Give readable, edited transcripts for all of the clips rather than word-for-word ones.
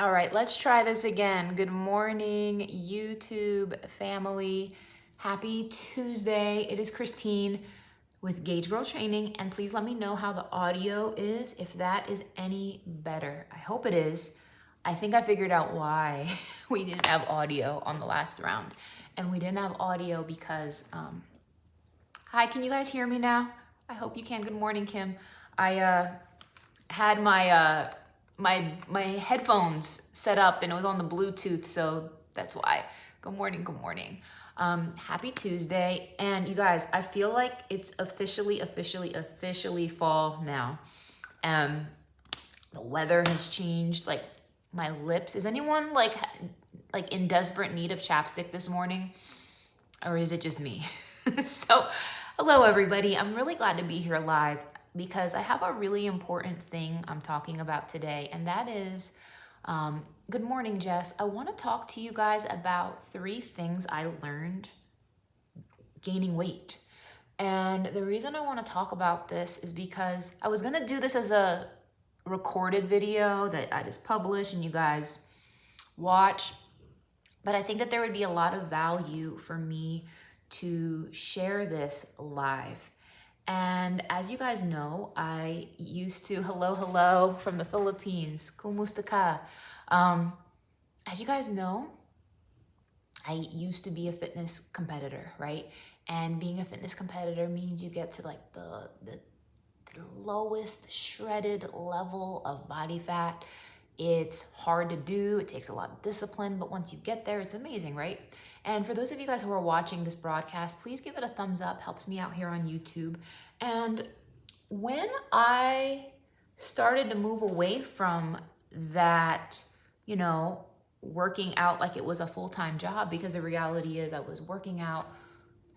All right, let's try this again. Good morning, YouTube family. Happy Tuesday. It is Christine with Gauge Girl Training, and please let me know how the audio is, if that is any better. I hope it is. I think I figured out why we didn't have audio on the last round. And we didn't have audio because, hi, can you guys hear me now? I hope you can. Good morning, Kim. I had my headphones set up and it was on the Bluetooth, so that's why. Good morning, good morning. Happy Tuesday. And you guys, I feel like it's officially fall now. The weather has changed, like my lips. Is anyone like in desperate need of chapstick this morning? Or is it just me? So, hello everybody. I'm really glad to be here live because I have a really important thing I'm talking about today, and that is, good morning, Jess. I want to talk to you guys about 3 things I learned gaining weight. And the reason I want to talk about this is because I was going to do this as a recorded video that I just publish and you guys watch, but I think that there would be a lot of value for me to share this live. And as you guys know, I used to, hello from the Philippines, kumusta ka? As you guys know, I used to be a fitness competitor, right? And being a fitness competitor means you get to like the lowest shredded level of body fat. It's hard to do, it takes a lot of discipline, but once you get there, it's amazing, right? And for those of you guys who are watching this broadcast, please give it a thumbs up, helps me out here on YouTube. And when I started to move away from that, working out like it was a full-time job, because the reality is I was working out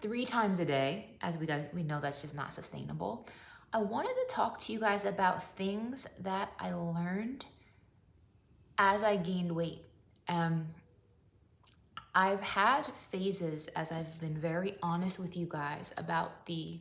3 times a day, as we know that's just not sustainable. I wanted to talk to you guys about things that I learned as I gained weight. I've had phases, as I've been very honest with you guys, about the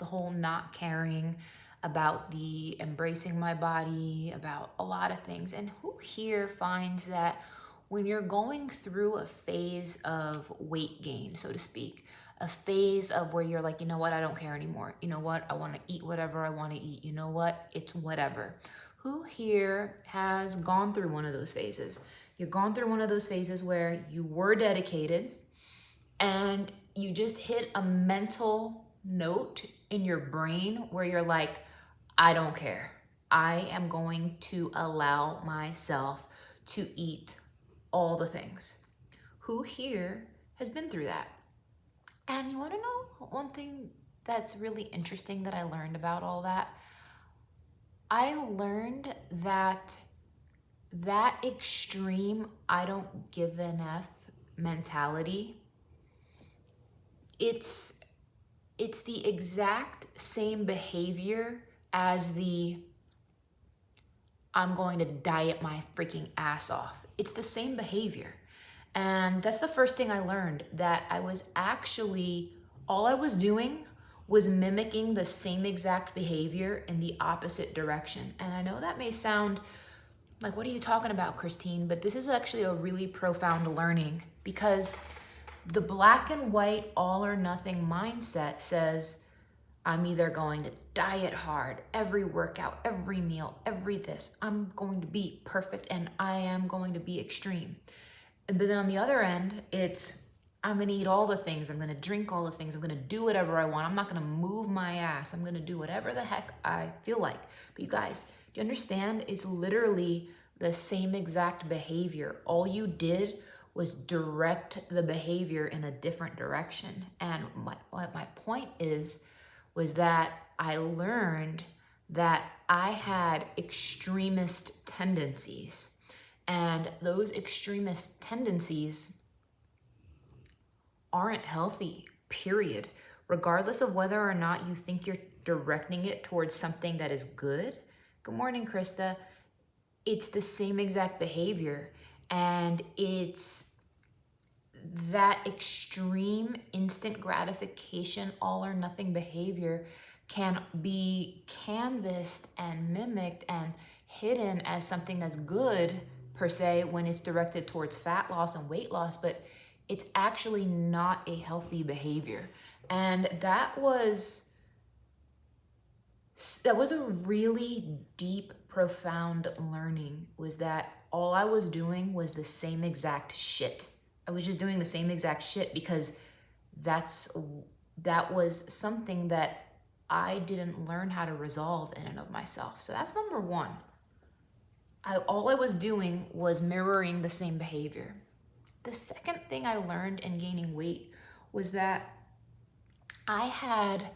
whole not caring, about the embracing my body, about a lot of things. And who here finds that when you're going through a phase of weight gain, so to speak, a phase of where you're like, you know what, I don't care anymore. You know what, I want to eat whatever I want to eat. You know what, it's whatever. Who here has gone through one of those phases? You've gone through one of those phases where you were dedicated and you just hit a mental note in your brain where you're like, I don't care. I am going to allow myself to eat all the things. Who here has been through that? And you want to know one thing that's really interesting that I learned about all that? I learned that extreme I don't give an F mentality, it's the exact same behavior as the I'm going to diet my freaking ass off. It's the same behavior. And that's the first thing I learned, that I was actually, all I was doing was mimicking the same exact behavior in the opposite direction. And I know that may sound like, what are you talking about, Christine? But this is actually a really profound learning, because the black and white all or nothing mindset says, I'm either going to diet hard, every workout, every meal, every this. I'm going to be perfect and I am going to be extreme. But then on the other end, it's, I'm going to eat all the things. I'm going to drink all the things. I'm going to do whatever I want. I'm not going to move my ass. I'm going to do whatever the heck I feel like. But you guys, do you understand? It's literally the same exact behavior. All you did was direct the behavior in a different direction. And what my point was that I learned that I had extremist tendencies. And those extremist tendencies aren't healthy, period. Regardless of whether or not you think you're directing it towards something that is good. Good morning, Krista. It's the same exact behavior. And it's that extreme instant gratification, all or nothing behavior can be canvassed and mimicked and hidden as something that's good per se when it's directed towards fat loss and weight loss, but it's actually not a healthy behavior. And that was a really deep, profound learning, was that all I was doing was the same exact shit. I was just doing the same exact shit because that was something that I didn't learn how to resolve in and of myself. So that's number one. All I was doing was mirroring the same behavior. The second thing I learned in gaining weight was that I had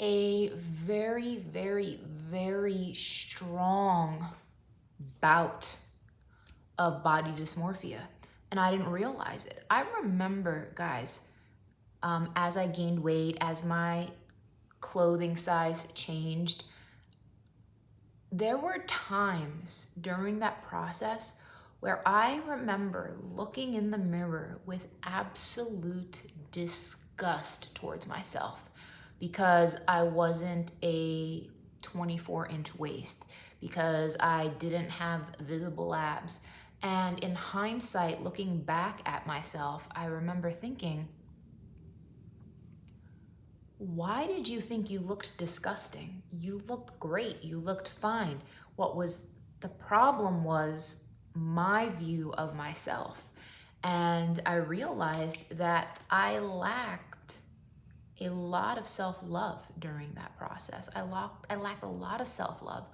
a very, very, very strong bout of body dysmorphia, and I didn't realize it. I remember, guys, as I gained weight, as my clothing size changed, there were times during that process where I remember looking in the mirror with absolute disgust towards myself because I wasn't a 24-inch waist, because I didn't have visible abs. And in hindsight, looking back at myself, I remember thinking, why did you think you looked disgusting? You looked great. You looked fine. What was the problem was my view of myself. And I realized that I lacked a lot of self-love during that process. I lacked a lot of self-love.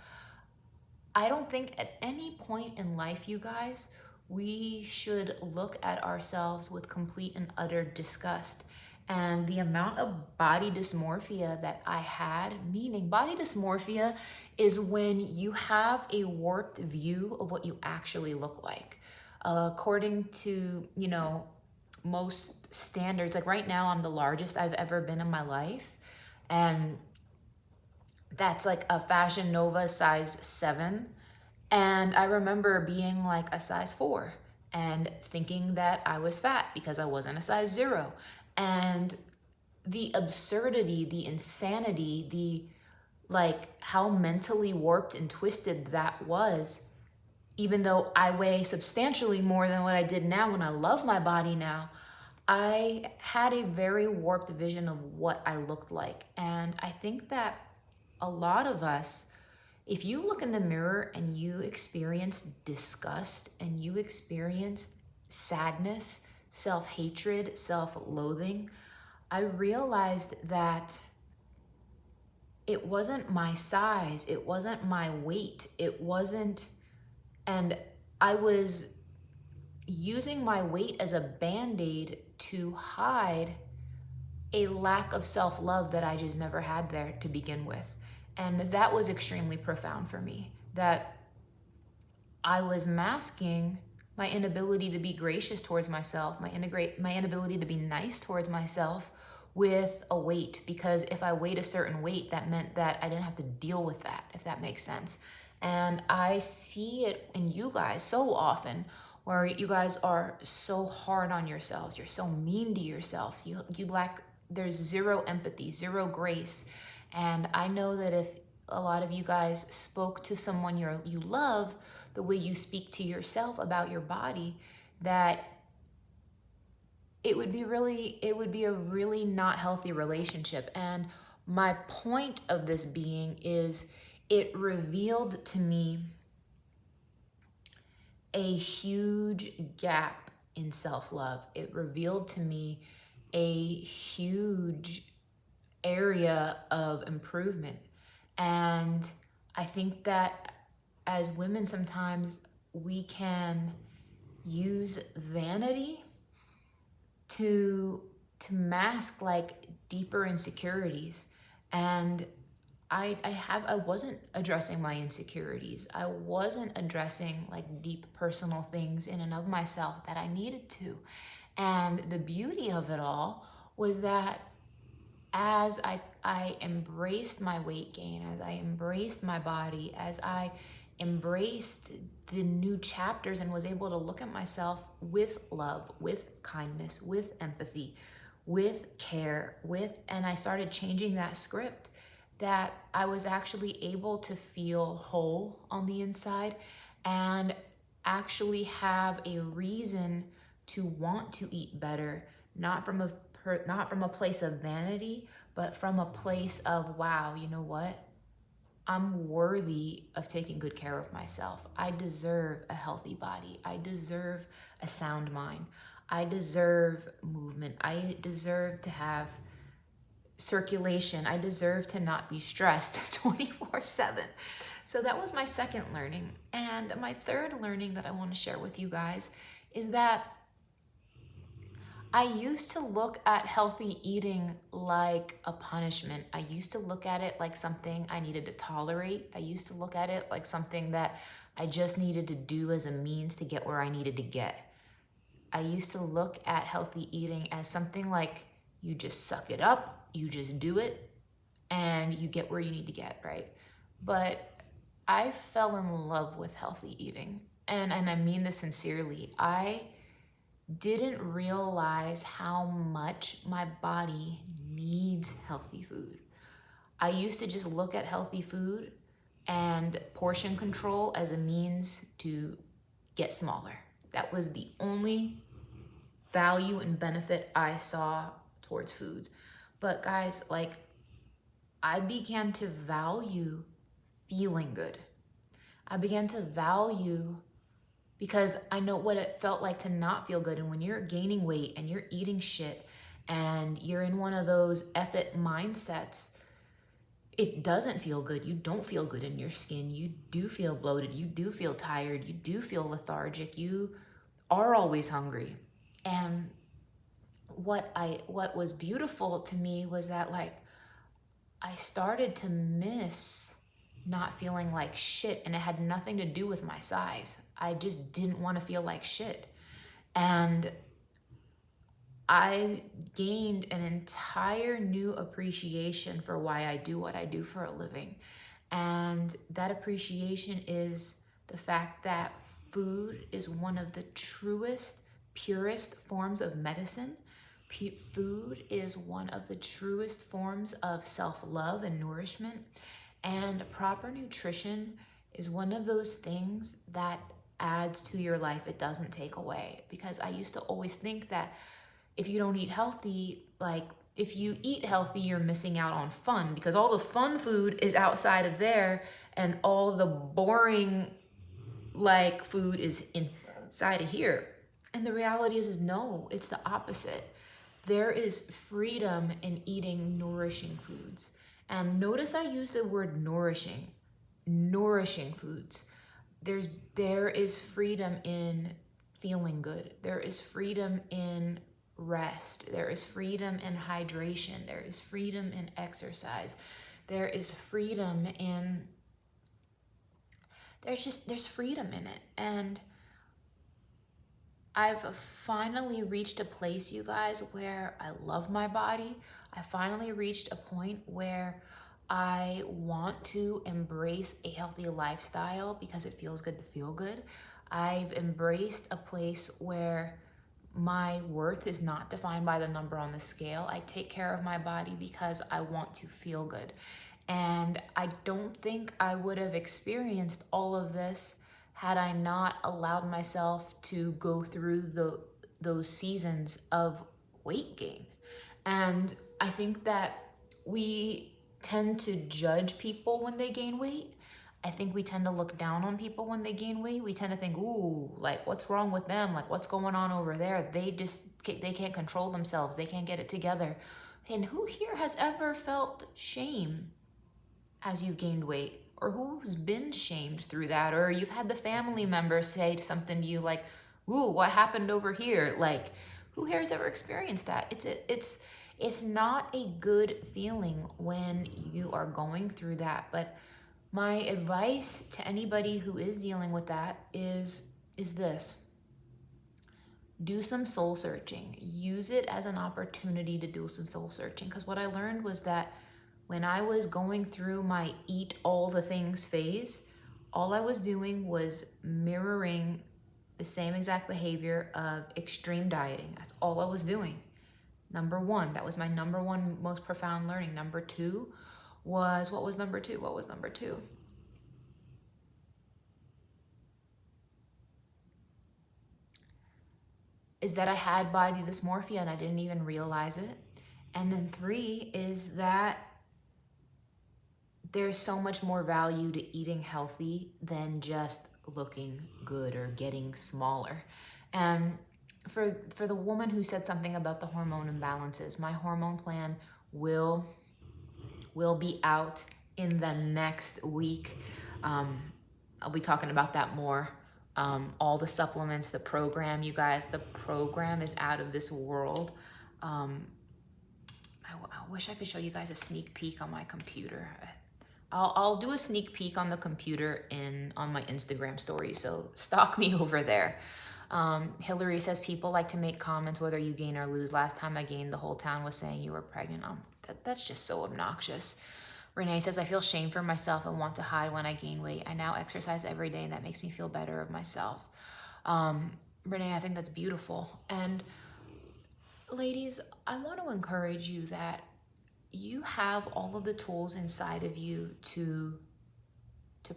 I don't think at any point in life, you guys, we should look at ourselves with complete and utter disgust. And the amount of body dysmorphia that I had, meaning body dysmorphia is when you have a warped view of what you actually look like. According to, most standards, like right now I'm the largest I've ever been in my life. And that's like a Fashion Nova size 7. And I remember being like a size 4 and thinking that I was fat because I wasn't a size 0. And the absurdity, the insanity, how mentally warped and twisted that was, even though I weigh substantially more than what I did now and I love my body now, I had a very warped vision of what I looked like. And I think that a lot of us, if you look in the mirror and you experience disgust and you experience sadness, self-hatred, self-loathing, I realized that it wasn't my size, it wasn't my weight, and I was using my weight as a band-aid to hide a lack of self-love that I just never had there to begin with. And that was extremely profound for me, that I was masking my inability to be gracious towards myself, my inability to be nice towards myself with a weight. Because if I weighed a certain weight, that meant that I didn't have to deal with that, if that makes sense. And I see it in you guys so often, where you guys are so hard on yourselves. You're so mean to yourselves. There's zero empathy, zero grace. And I know that if a lot of you guys spoke to someone you love the way you speak to yourself about your body, that it would be a really not healthy relationship. And my point of this being is it revealed to me a huge gap in self-love. It revealed to me a huge area of improvement. And I think that as women, sometimes we can use vanity to mask like deeper insecurities. And I wasn't addressing my insecurities. I wasn't addressing like deep personal things in and of myself that I needed to. And the beauty of it all was that as I embraced my weight gain, as I embraced my body, as I embraced the new chapters and was able to look at myself with love, with kindness, with empathy, with care, and I started changing that script, that I was actually able to feel whole on the inside. And actually have a reason to want to eat better, not from a place of vanity, but from a place of, wow, you know what? I'm worthy of taking good care of myself. I deserve a healthy body. I deserve a sound mind. I deserve movement. I deserve to have circulation. I deserve to not be stressed 24/7. So that was my second learning. And my third learning that I want to share with you guys is that I used to look at healthy eating like a punishment. I used to look at it like something I needed to tolerate. I used to look at it like something that I just needed to do as a means to get where I needed to get. I used to look at healthy eating as something like you just suck it up, you just do it, and you get where you need to get, right? But I fell in love with healthy eating. And I mean this sincerely. I didn't realize how much my body needs healthy food. I used to just look at healthy food and portion control as a means to get smaller. That was the only value and benefit I saw towards foods. But guys, like, I began to value feeling good. I began to value, because I know what it felt like to not feel good. And when you're gaining weight and you're eating shit and you're in one of those F it mindsets, it doesn't feel good. You don't feel good in your skin. You do feel bloated. You do feel tired. You do feel lethargic. You are always hungry. And what was beautiful to me was that, like, I started to miss not feeling like shit, and it had nothing to do with my size. I just didn't want to feel like shit. And I gained an entire new appreciation for why I do what I do for a living. And that appreciation is the fact that food is one of the truest, purest forms of medicine. Food is one of the truest forms of self-love and nourishment. And proper nutrition is one of those things that adds to your life. It doesn't take away. Because I used to always think that if you don't eat healthy, like, if you eat healthy, you're missing out on fun, because all the fun food is outside of there and all the boring, like, food is inside of here. And the reality is no, it's the opposite. There is freedom in eating nourishing foods. And notice I use the word nourishing foods. There is freedom in feeling good. There is freedom in rest. There is freedom in hydration. There is freedom in exercise. There is freedom in, there's freedom in it. And I've finally reached a place, you guys, where I love my body. I finally reached a point where I want to embrace a healthy lifestyle because it feels good to feel good. I've embraced a place where my worth is not defined by the number on the scale. I take care of my body because I want to feel good. And I don't think I would have experienced all of this had I not allowed myself to go through those seasons of weight gain. And I think that we tend to judge people when they gain weight. I think we tend to look down on people when they gain weight. We tend to think, ooh, like, what's wrong with them? Like, what's going on over there? They can't control themselves. They can't get it together. And who here has ever felt shame as you've gained weight? Or who's been shamed through that? Or you've had the family member say something to you like, ooh, what happened over here? Like, who here has ever experienced that? It's not a good feeling when you are going through that. But my advice to anybody who is dealing with that is this. Do some soul searching. Use it as an opportunity to do some soul searching. Because what I learned was that when I was going through my eat all the things phase, all I was doing was mirroring the same exact behavior of extreme dieting. That's all I was doing. Number one, that was my number one most profound learning. Number two was, what was number two? is that I had body dysmorphia and I didn't even realize it. And then 3 is that there's so much more value to eating healthy than just looking good or getting smaller. And for the woman who said something about the hormone imbalances, my hormone plan will be out in the next week. I'll be talking about that more. All the supplements, the program, you guys, the program is out of this world. I wish I could show you guys a sneak peek on my computer. I'll do a sneak peek on the computer on my Instagram story, so stalk me over there. Hillary says people like to make comments whether you gain or lose. Last time I gained, the whole town was saying you were pregnant. That's just so obnoxious. Renee says, I feel shame for myself and want to hide when I gain weight. I now exercise every day and that makes me feel better of myself. Renee, I think that's beautiful. And ladies, I want to encourage you that you have all of the tools inside of you to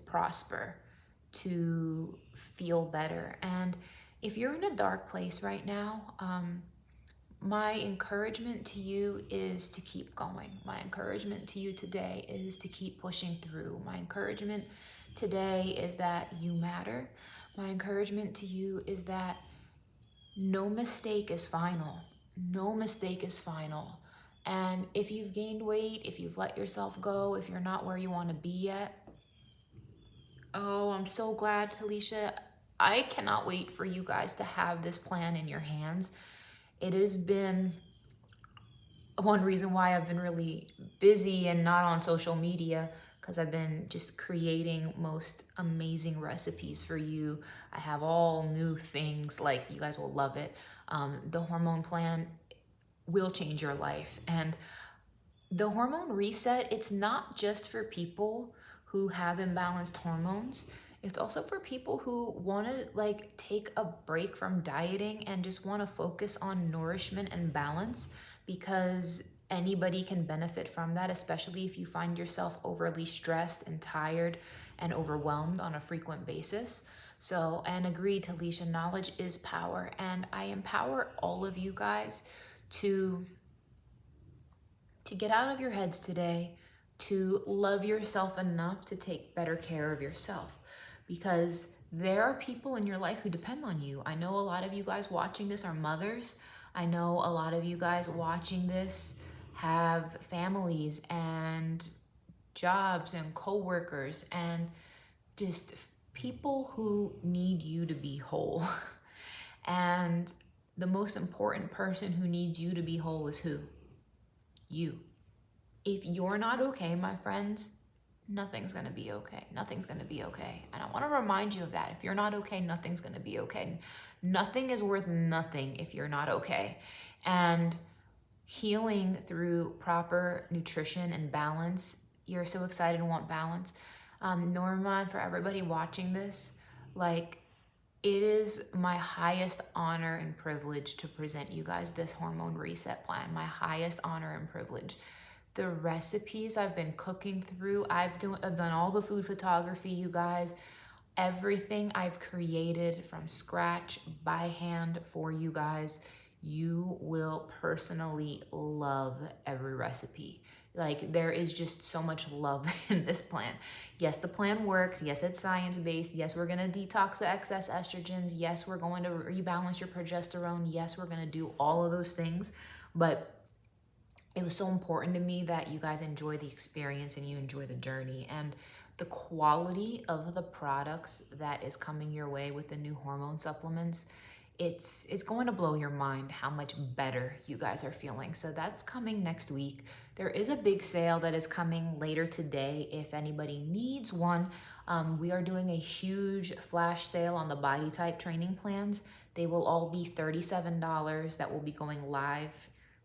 prosper, to feel better. And if you're in a dark place right now, my encouragement to you is to keep going. My encouragement to you today is to keep pushing through. My encouragement today is that you matter. My encouragement to you is that no mistake is final. No mistake is final. And if you've gained weight, if you've let yourself go, if you're not where you want to be yet, oh, I'm so glad, Talisha. I cannot wait for you guys to have this plan in your hands. It has been one reason why I've been really busy and not on social media, because I've been just creating most amazing recipes for you. I have all new things, like you guys will love it. The hormone plan will change your life. And the hormone reset, it's not just for people who have imbalanced hormones. It's also for people who want to take a break from dieting and just want to focus on nourishment and balance, because anybody can benefit from that, especially if you find yourself overly stressed and tired and overwhelmed on a frequent basis. So, and agreed, Talisha, knowledge is power. And I empower all of you guys to get out of your heads today, to love yourself enough to take better care of yourself, because there are people in your life who depend on you. I know a lot of you guys watching this are mothers. I know a lot of you guys watching this have families and jobs and coworkers and just people who need you to be whole. And the most important person who needs you to be whole is who? You. If you're not okay, my friends, nothing's gonna be okay. Nothing's gonna be okay. And I wanna remind you of that. If you're not okay, nothing's gonna be okay. Nothing is worth nothing if you're not okay. And healing through proper nutrition and balance, you're so excited and want balance. Norma, for everybody watching this, it is my highest honor and privilege to present you guys this hormone reset plan. My highest honor and privilege. The recipes I've been cooking through, I've done all the food photography, you guys. Everything I've created from scratch by hand for you guys. You will personally love every recipe. There is just so much love in this plan. Yes, the plan works. Yes, it's science-based. Yes, we're gonna detox the excess estrogens. Yes, we're going to rebalance your progesterone. Yes, we're gonna do all of those things. But it was so important to me that you guys enjoy the experience and you enjoy the journey. And the quality of the products that is coming your way with the new hormone supplements, it's going to blow your mind how much better you guys are feeling. So that's coming next week. There is a big sale that is coming later today. If anybody needs one, we are doing a huge flash sale on the body type training plans. They will all be $37. That will be going live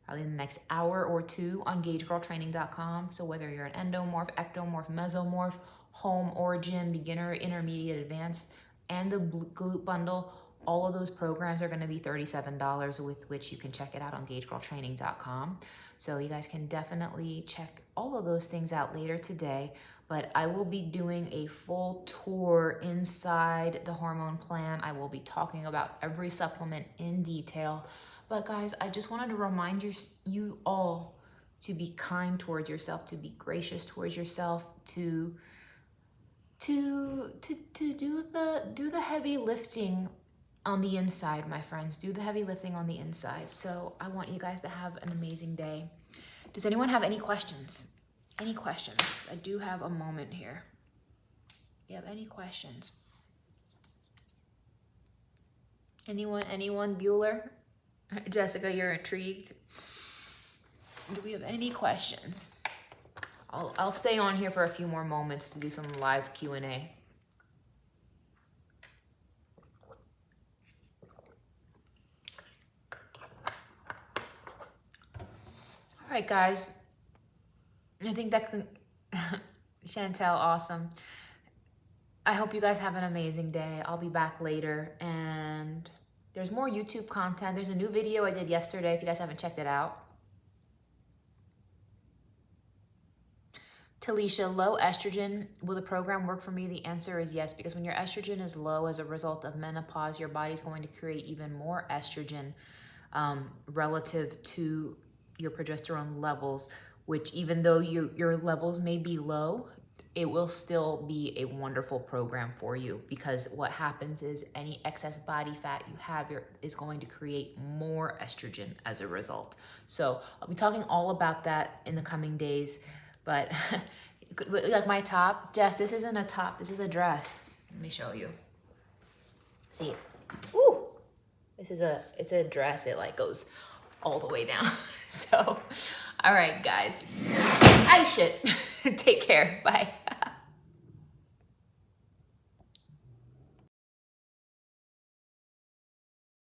probably in the next hour or two on GageGirlTraining.com. So whether you're an endomorph, ectomorph, mesomorph, home or gym, beginner, intermediate, advanced, and the glute bundle, all of those programs are going to be $37, with which you can check it out on GageGirlTraining.com. So you guys can definitely check all of those things out later today. but I will be doing a full tour inside the hormone plan. I will be talking about every supplement in detail. But guys, I just wanted to remind you all to be kind towards yourself, to be gracious towards yourself, to do the heavy lifting on the inside, my friends. Do the heavy lifting on the inside. So I want you guys to have an amazing day. Does anyone have any questions? Any questions? I do have a moment here. You have any questions? Anyone, Bueller? Jessica, you're intrigued? Do we have any questions? I'll stay on here for a few more moments to do some live Q&A. All right, guys. I think that can... Chantel, awesome. I hope you guys have an amazing day. I'll be back later, and there's more YouTube content. There's a new video I did yesterday if you guys haven't checked it out. Talisha, low estrogen, will the program work for me? The answer is yes, because when your estrogen is low as a result of menopause, your body's going to create even more estrogen relative to your progesterone levels, which even though your levels may be low, it will still be a wonderful program for you, because what happens is any excess body fat you have is going to create more estrogen as a result. So I'll be talking all about that in the coming days. But like my top, Jess, this isn't a top, this is a dress. Let me show you. See, ooh, it's a dress. It like goes all the way down. So, all right, guys. Take care. Bye.